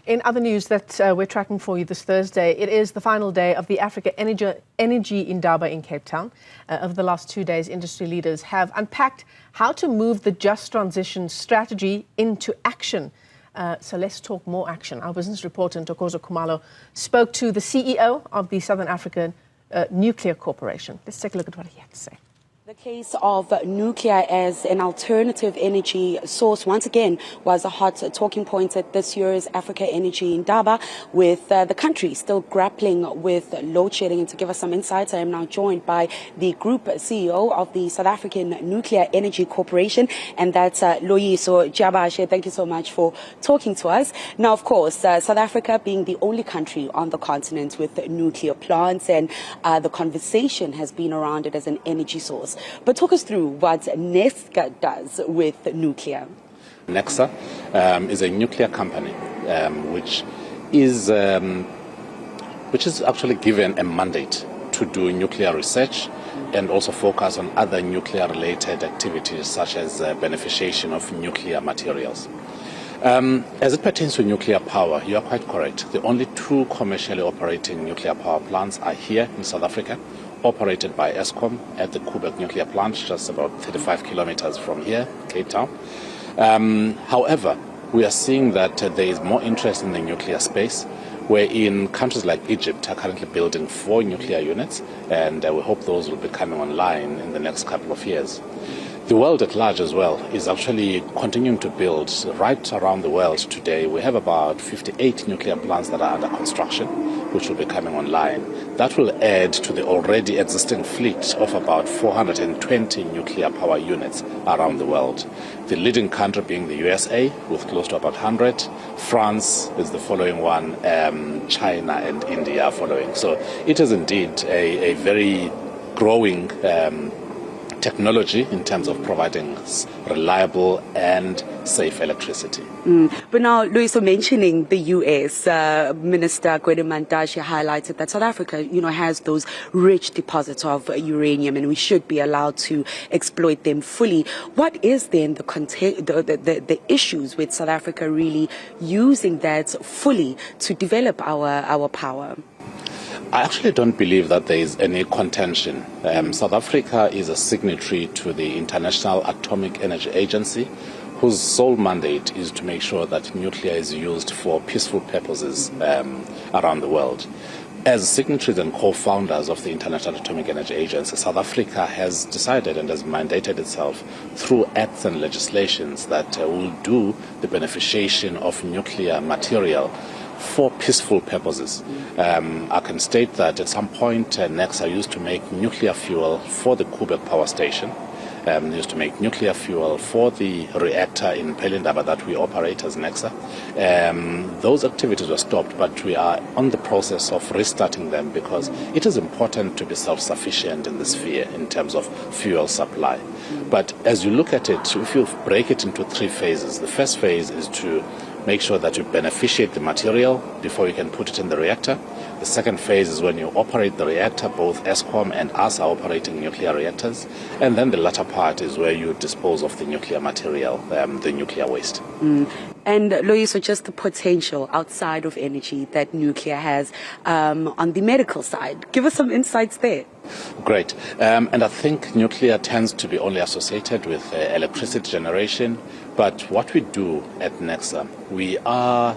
In other news that we're tracking for you this Thursday, it is the final day of the Africa Energy Indaba in Cape Town. Over the last 2 days, industry leaders have unpacked how to move the just transition strategy into action. So let's talk more action. Our business reporter, Ntokozo Khumalo, spoke to the CEO of the Southern African Nuclear Corporation. Let's take a look at what he had to say. The case of nuclear as an alternative energy source once again was a hot talking point at this year's Africa Energy Indaba, with the country still grappling with load shedding. And to give us some insights, I am now joined by the Group CEO of the South African Nuclear Energy Corporation, and that's Loyiso Tyabashe. Thank you so much for talking to us. Now, of course, South Africa being the only country on the continent with nuclear plants, and the conversation has been around it as an energy source. But talk us through what Necsa does with nuclear. Necsa is a nuclear company which is actually given a mandate to do nuclear research and also focus on other nuclear-related activities such as beneficiation of nuclear materials. As it pertains to nuclear power, you are quite correct. The only two commercially operating nuclear power plants are here in South Africa, operated by Eskom at the Koeberg nuclear plant, just about 35 kilometers from here, Cape Town. However, we are seeing that there is more interest in the nuclear space, wherein countries like Egypt are currently building 4 nuclear units, and we hope those will be coming online in the next couple of years. The world at large as well is actually continuing to build. Right around the world today, we have about 58 nuclear plants that are under construction, which will be coming online. That will add to the already existing fleet of about 420 nuclear power units around the world. The leading country being the USA, with close to about 100. France is the following one, China and India are following. So it is indeed a very growing technology in terms of providing reliable and safe electricity. But now, Loyiso, mentioning the US, Minister Mantashe highlighted that South Africa, has those rich deposits of uranium, and we should be allowed to exploit them fully. What is then the issues with South Africa really using that fully to develop our power? I actually don't believe that there is any contention. South Africa is a signatory to the International Atomic Energy Agency, whose sole mandate is to make sure that nuclear is used for peaceful purposes around the world. As signatories and co-founders of the International Atomic Energy Agency, South Africa has decided and has mandated itself through acts and legislations that will do the beneficiation of nuclear material for peaceful purposes. I can state that at some point Necsa used to make nuclear fuel for the Koeberg power station, used to make nuclear fuel for the reactor in Indaba that we operate as Necsa. Those activities were stopped, but we are on the process of restarting them because it is important to be self-sufficient in this sphere in terms of fuel supply. But as you look at it, if you break it into 3 phases, the first phase is to make sure that you beneficiate the material before you can put it in the reactor. The second phase is when you operate the reactor. Both Eskom and us are operating nuclear reactors. And then the latter part is where you dispose of the nuclear material, the nuclear waste. And Loyiso, just the potential outside of energy that nuclear has on the medical side. Give us some insights there. Great. And I think nuclear tends to be only associated with electricity generation. But what we do at Necsa, we are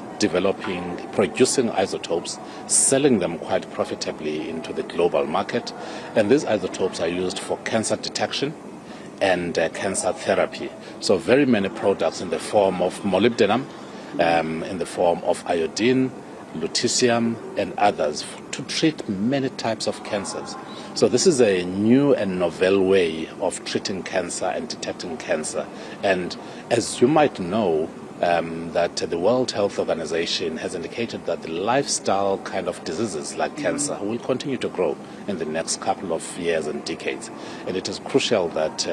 producing isotopes, selling them quite profitably into the global market. And these isotopes are used for cancer detection and cancer therapy. So very many products in the form of molybdenum, in the form of iodine, lutetium, and others to treat many types of cancers. So this is a new and novel way of treating cancer and detecting cancer. And as you might know, that the World Health Organization has indicated that the lifestyle kind of diseases like cancer will continue to grow in the next couple of years and decades. And it is crucial that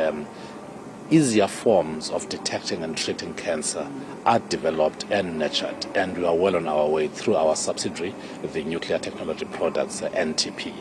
easier forms of detecting and treating cancer are developed and nurtured. And we are well on our way through our subsidiary, the Nuclear Technology Products, NTP.